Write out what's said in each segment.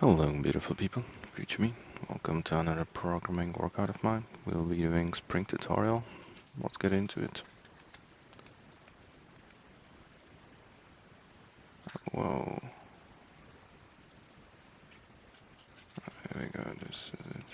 Hello, beautiful people. Future me. Welcome to another programming workout of mine. We'll be doing Spring tutorial. Let's get into it. Whoa. Here we go. This is it.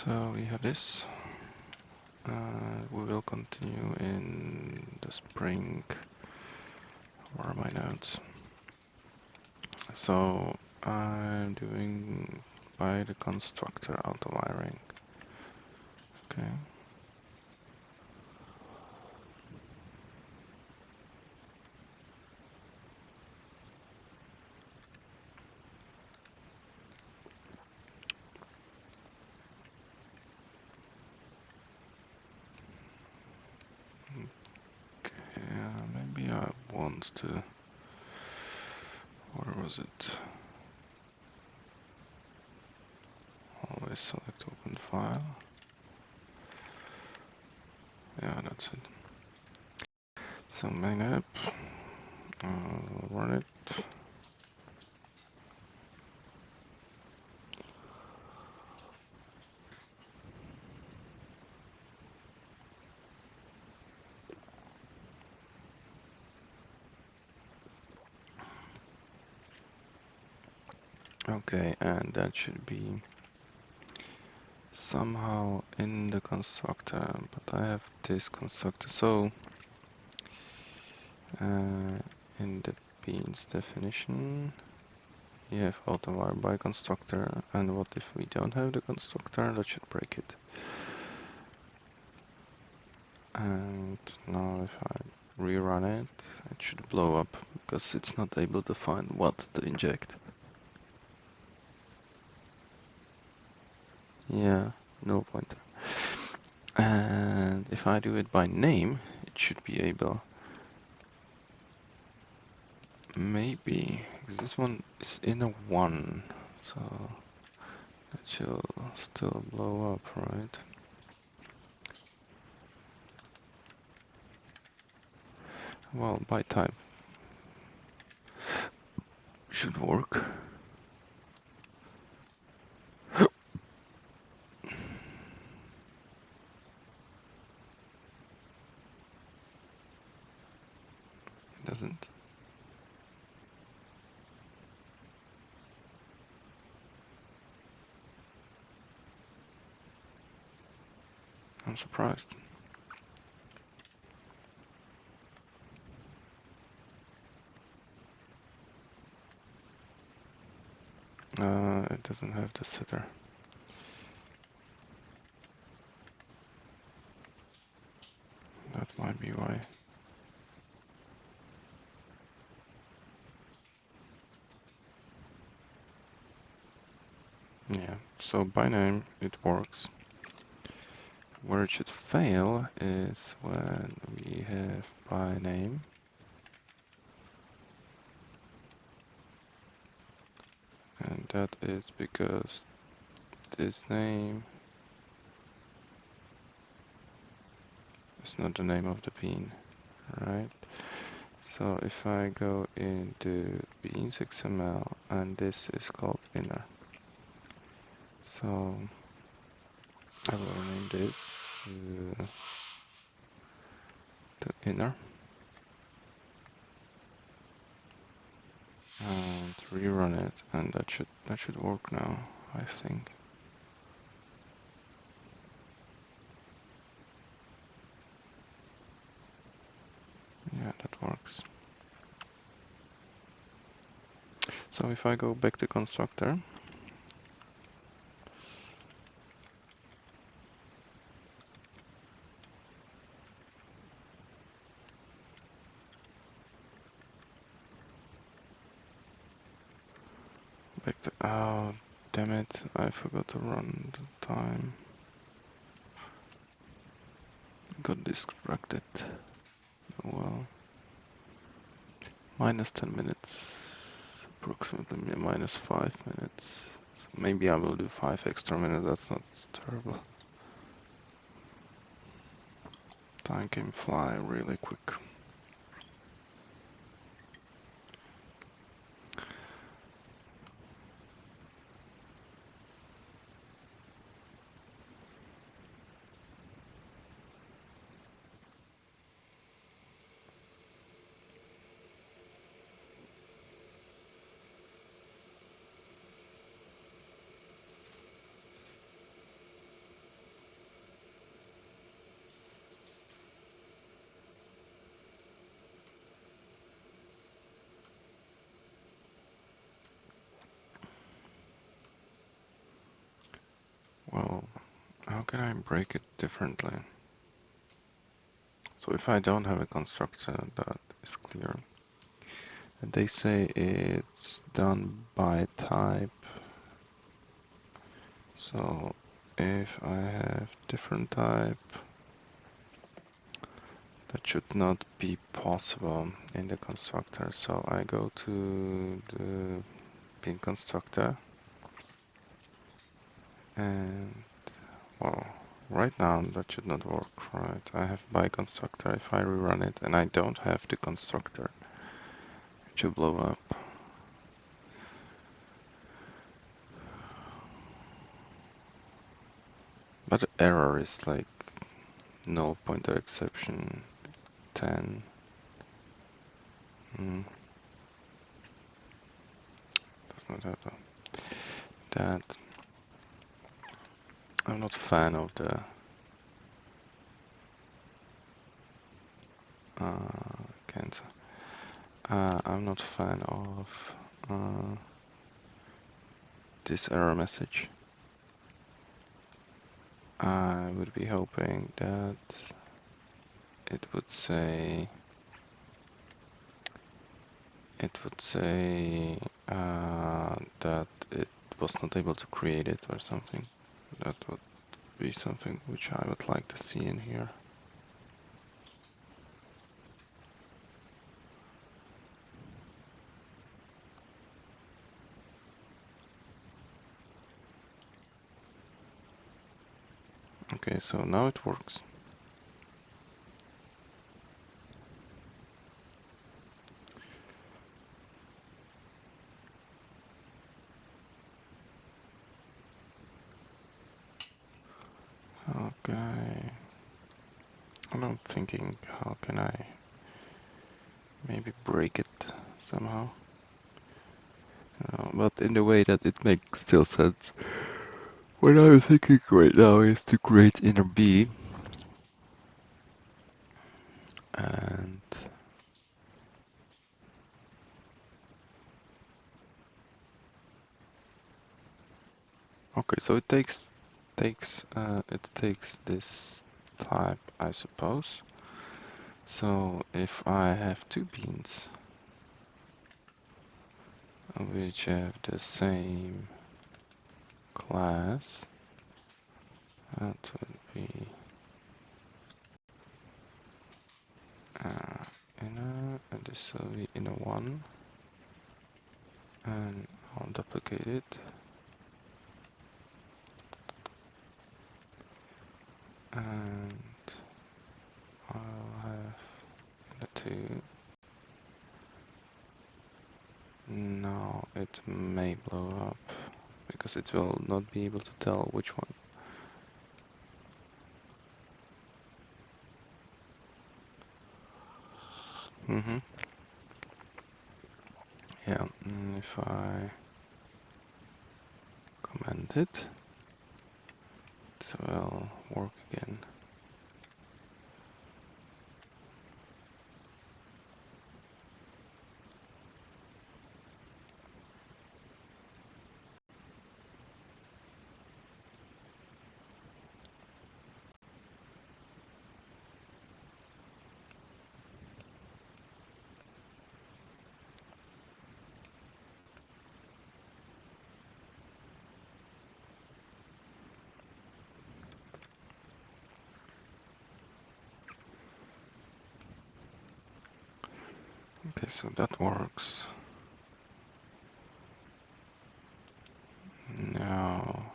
So we have this. We will continue in the Spring. Where are my notes? So I'm doing by the constructor auto wiring. Okay. Yeah, maybe I want to. Where was it? Always select open file. Yeah, that's it. So main app. Run it. Okay, and that should be somehow in the constructor, but I have this constructor. So in the beans definition, you have auto-wire by constructor, and what if we don't have the constructor? That should break it. And now if I rerun it, it should blow up because it's not able to find what to inject. Yeah, null pointer. And if I do it by name, it should be able. Maybe, because this one is in a 1, so that should still blow up, right? Well, by type should work. It doesn't. I'm surprised. It doesn't have the setter. That might be why. Yeah, so by name it works. Where it should fail is when we have by name. And that is because this name is not the name of the bean, right? So if I go into beans XML and this is called inner. So I will name this to inner and rerun it, and that should work now, I think. Yeah, that works. So if I go back to constructor, back to, oh, damn it, I forgot to run the time. Got distracted. Oh well. Minus 10 minutes, approximately minus 5 minutes. So maybe I will do 5 extra minutes, that's not terrible. Time can fly really quick. can I break it differently? So if I don't have a constructor, that is clear. And they say it's done by type. So if I have different type, that should not be possible in the constructor. So I go to the bean constructor and, well, right now that should not work, right? I have by constructor. If I rerun it and I don't have the constructor, it should blow up. But the error is like null pointer exception 10. Does not have that. I'm not a fan of the cancel. I'm not a fan of this error message. I would be hoping that it would say that it was not able to create it or something. That would be something which I would like to see in here. Okay, so now it works. Okay. I'm thinking, how can I maybe break it somehow? But in the way that it makes still sense. What I'm thinking right now is to create inner B. And okay, so it takes this type, I suppose. So if I have two beans which have the same class, that would be inner, and this will be inner one, and I'll duplicate it, and I'll have inner two. Now it may blow up because it will not be able to tell which one. Yeah, if I comment it, it will work again. Okay, so that works. Now,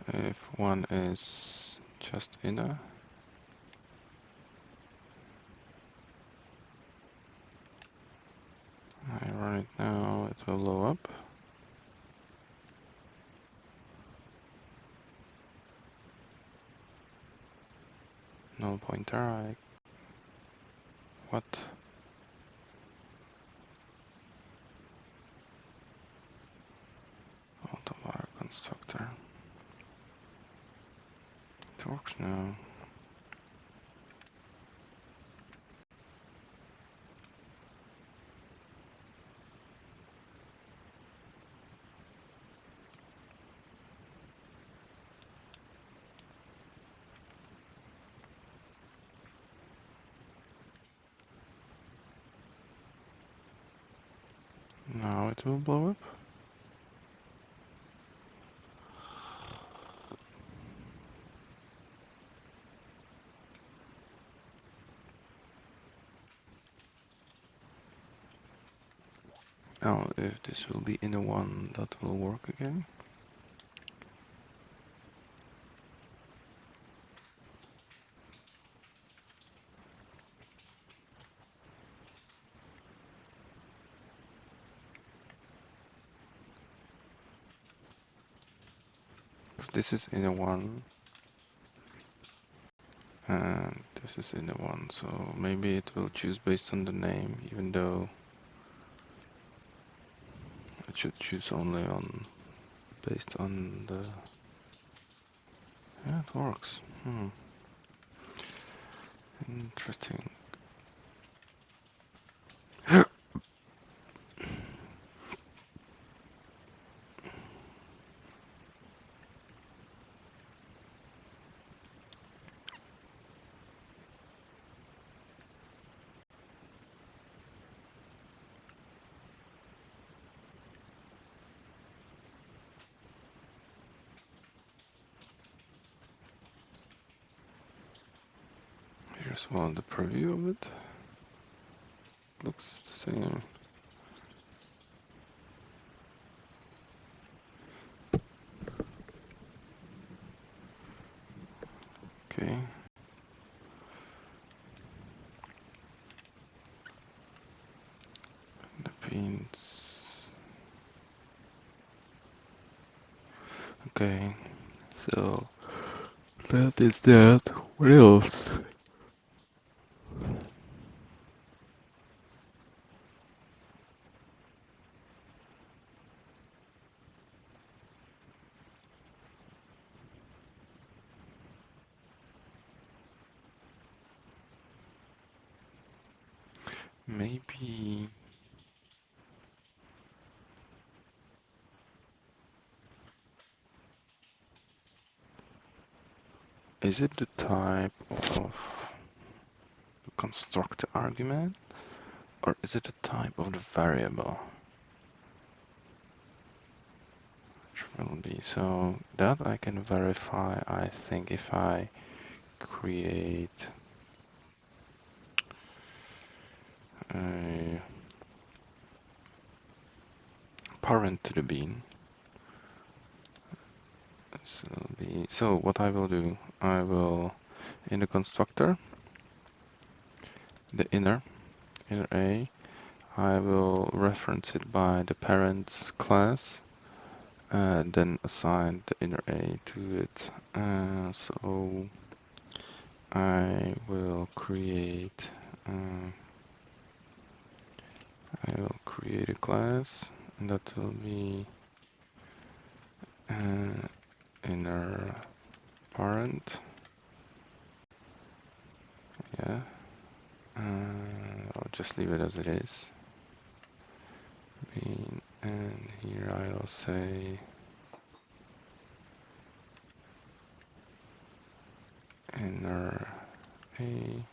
if one is just inner, I run it now, it will blow up. Null pointer, what? Autovar constructor. It works now. that will blow up. Now, if this will be in a one, that will work again. Because this is in a one, and this is in a one, so maybe it will choose based on the name, even though it should choose only on based on the. Yeah, it works. Interesting. Here's one the preview of it. Looks the same. Okay. The pins. Okay. So that is that. What else? Maybe. Is it the type of constructor argument, or is it the type of the variable? Which will be so that I can verify. I think if I create a parent to the bean. This will be, so what I will do, I will, in the constructor, the inner A, I will reference it by the parents class, and then assign the inner A to it. So I will create a class, and that will be inner parent. Yeah. I'll just leave it as it is. Bean, and here I'll say inner A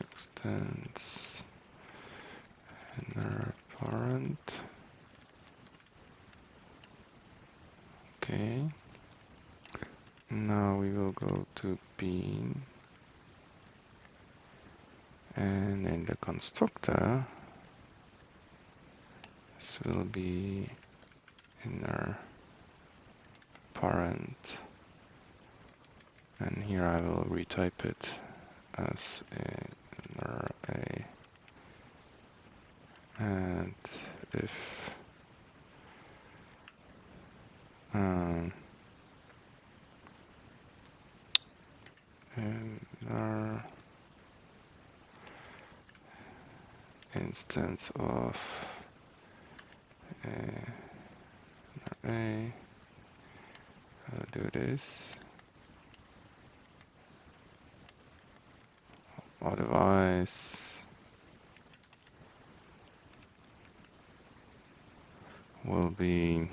extends inner parent. Okay. Now we will go to bean, and in the constructor, this will be inner parent, and here I will retype it as inner A, and if inner instance of A, I'll do this. Otherwise, will be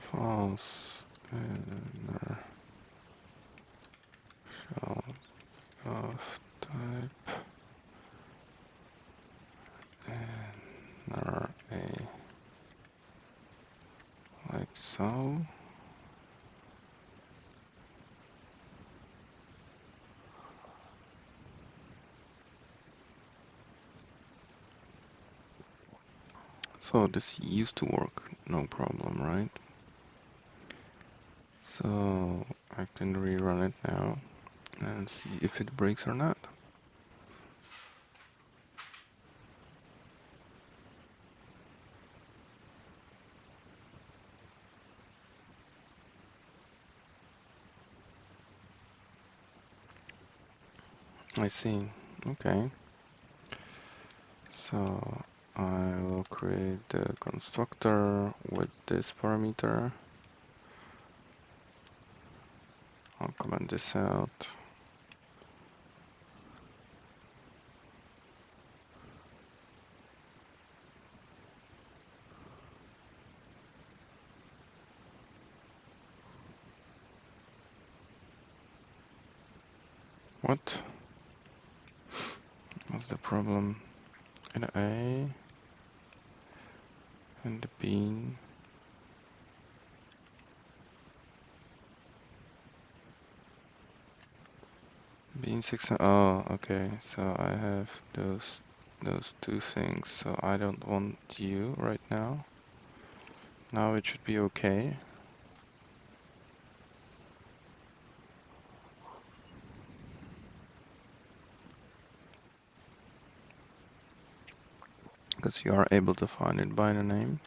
false inner shell of type inner a like so. So this used to work, no problem, right? So I can rerun it now and see if it breaks or not. I see. Okay. So I will create the constructor with this parameter. I'll comment this out. What? What's the problem? An A and the bean. Bean 6. Oh, okay. So I have those two things. So I don't want you right now. Now it should be okay. Because you are able to find it by the name.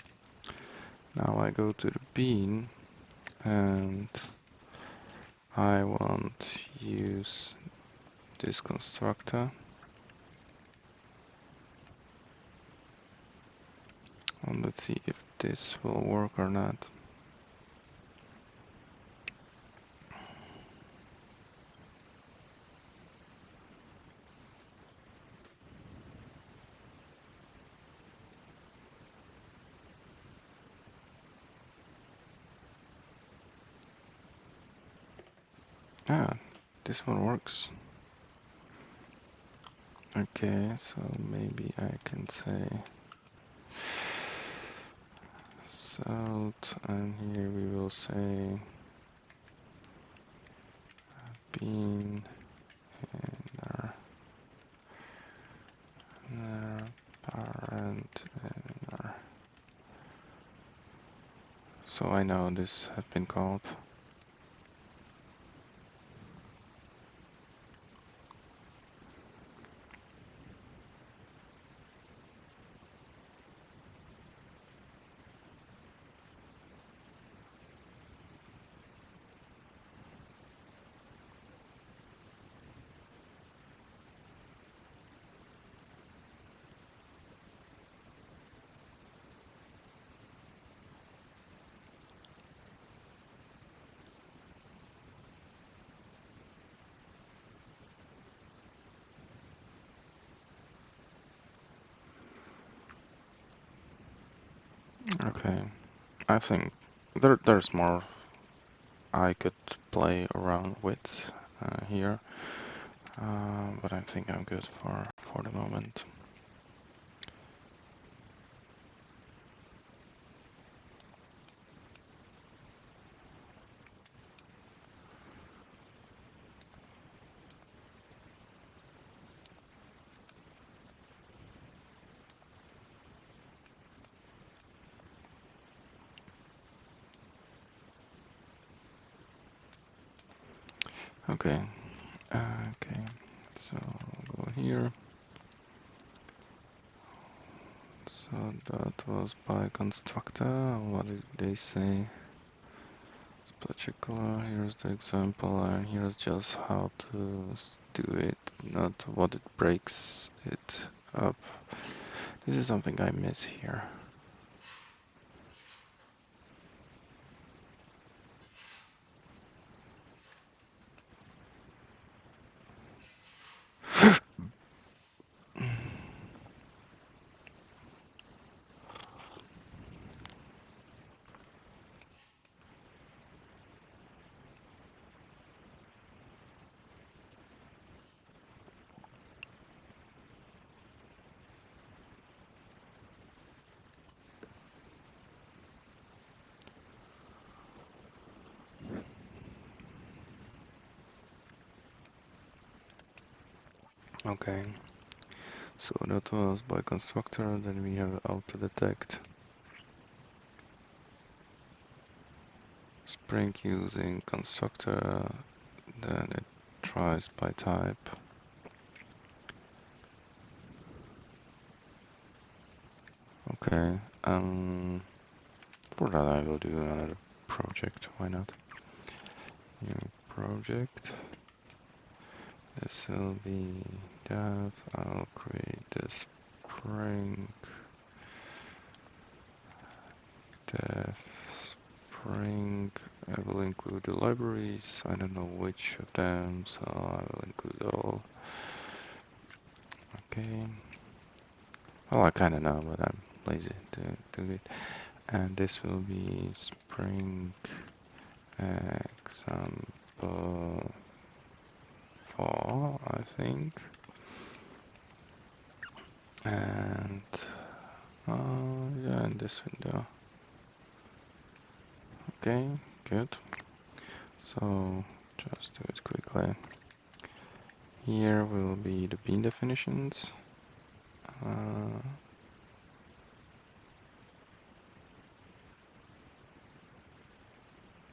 Now I go to the bean and I want to use this constructor. And let's see if this will work or not. Ah, this one works. Okay, so maybe I can say south, and here we will say bean inner parent inner. So I know this has been called. Okay, I think there's more I could play around with here, but I think I'm good for the moment. Okay, okay, so I'll go here. So that was by constructor. What did they say? Particular. Here's the example, and here's just how to do it, not what it breaks it up. This is something I miss here. Okay, so that was by constructor. Then we have auto detect. Spring using constructor, then it tries by type. Okay, for that I will do another project, why not? New project. This will be that. I'll create the Spring Dev Spring. I will include the libraries. I don't know which of them, so I will include all. Okay. Well, I kind of know, but I'm lazy to do it. And this will be Spring example 4, I think. And yeah, in this window. Okay, good. So just do it quickly. Here will be the bean definitions.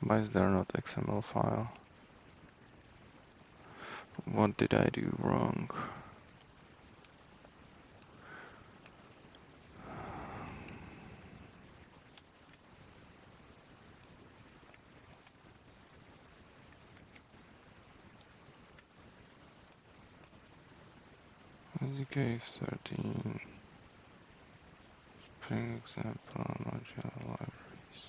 Why is there not XML file? What did I do wrong? SDK 13. Spring example module libraries.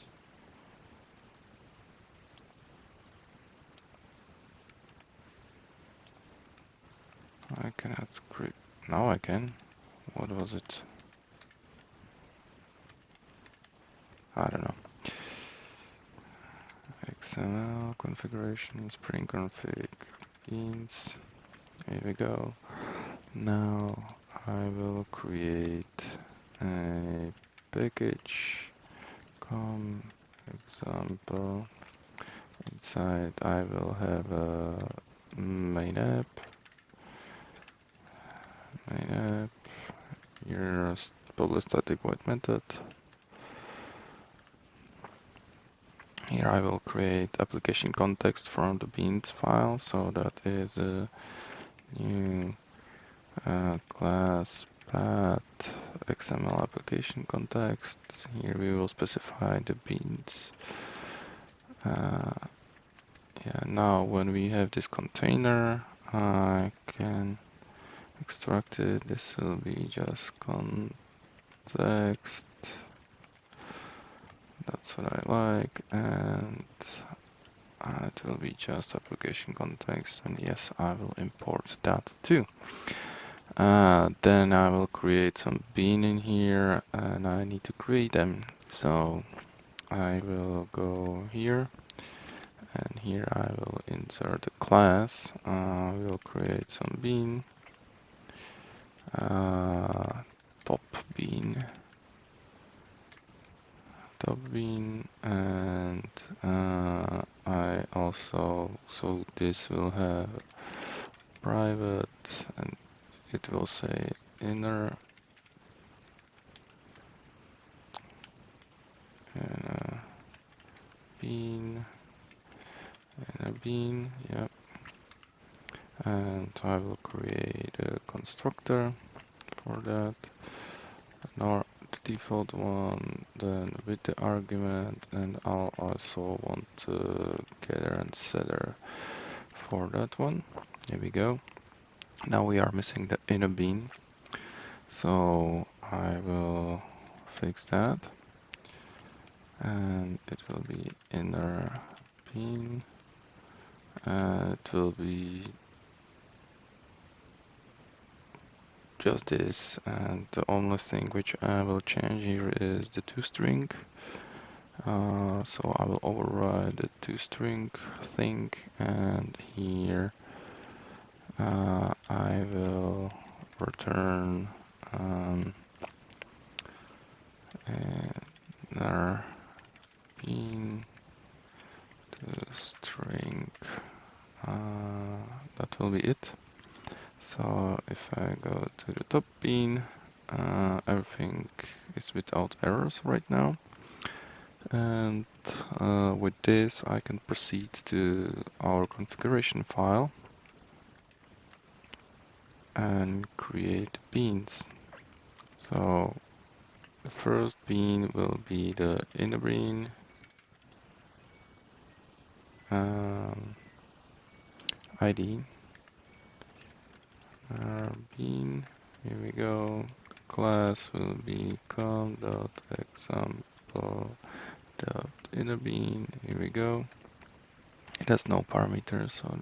I cannot create. Now I can. What was it? I don't know. XML configuration, Spring config beans. Here we go. Now I will create a package com example. Inside I will have a main app, here public static void method. Here I will create application context from the beans file, so that is a new class path XML application context. Here we will specify the beans. Yeah, now when we have this container, I can extract it. This will be just context. That's what I like, and it will be just application context, and yes, I will import that too. Then I will create some bean in here, and I need to create them. So I will go here, and here I will insert a class. We will create some bean, top bean, and I also, so this will have private, and it will say inner and bean, yep. And I will create a constructor for that. Nor the default one, then with the argument, and I'll also want to getter and setter for that one. Here we go. Now we are missing the inner bean, so I will fix that, and it will be inner bean, and it will be just this, and the only thing which I will change here is the toString. So I will override the toString thing, and here I will return inner bean to string. That will be it. So if I go to the top bean, everything is without errors right now. And with this, I can proceed to our configuration file and create beans. So the first bean will be the inner bean. ID bean. Here we go. Class will be com.example.innerBean. Here we go. It has no parameters, so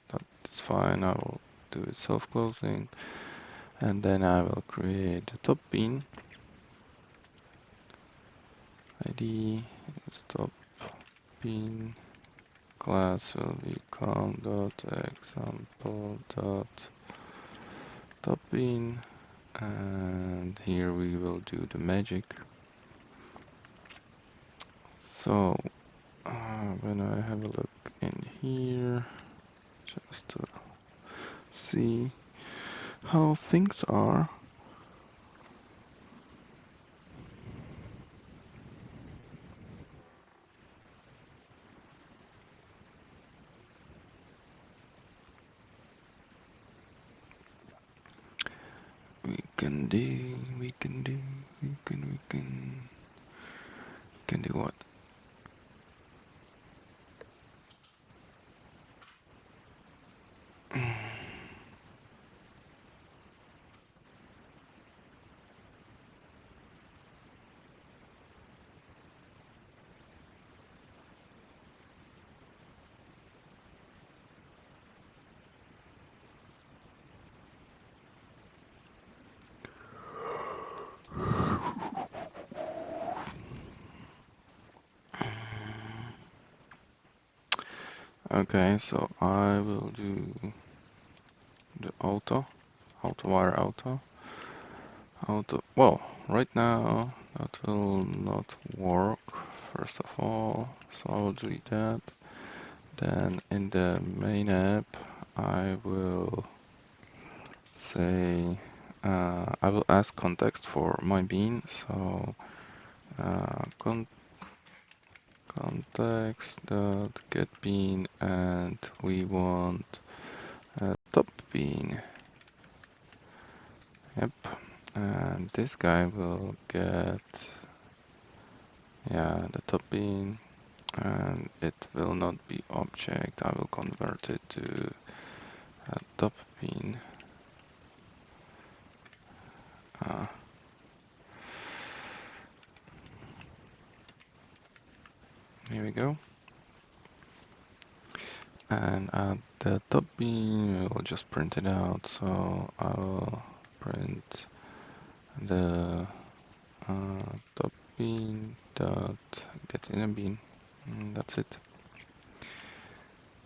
that is fine. I will do it self-closing, and then I will create the top bean. ID is top bean. Class will be com.example.topBean, and here we will do the magic. So when I have a look in here, just to see how things are. We can do what? Okay, so I will do the wire auto. Well, right now that will not work, first of all, so I will delete that. Then in the main app, I will say, I will ask context for my bean, so context dot get bean, and we want top bean. Yep, and this guy will get the top bean, and it will not be object. I will convert it to a top bean. Here we go. And at the top bean, we will just print it out. So I will print the top bean dot get in a bean. And that's it.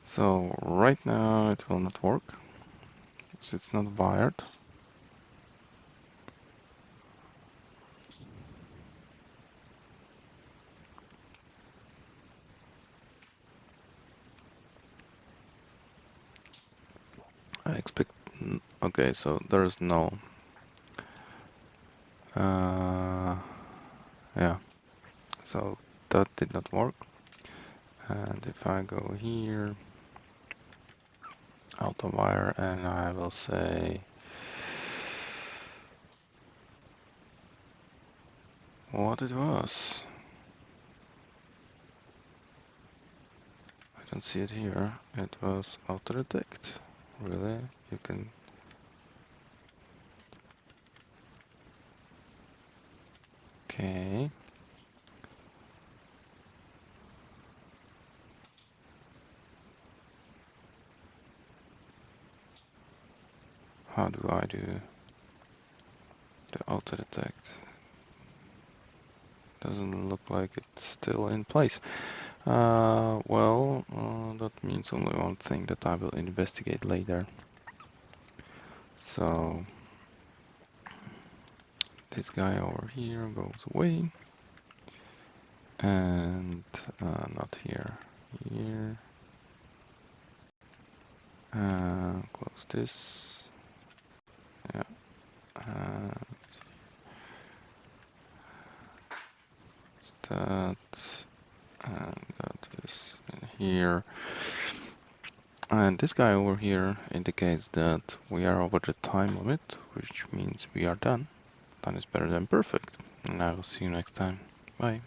So right now it will not work because it's not wired. I expect. Okay, so there is no. Yeah. So that did not work. And if I go here, auto wire, and I will say what it was. I don't see it here. It was auto detect. Really? You can. Okay. How do I do the auto detect? Doesn't look like it's still in place. That means only one thing that I will investigate later. So this guy over here goes away, and not here. Here. Close this. here. And this guy over here indicates that we are over the time limit, which means we are done. Done is better than perfect. And I will see you next time. Bye.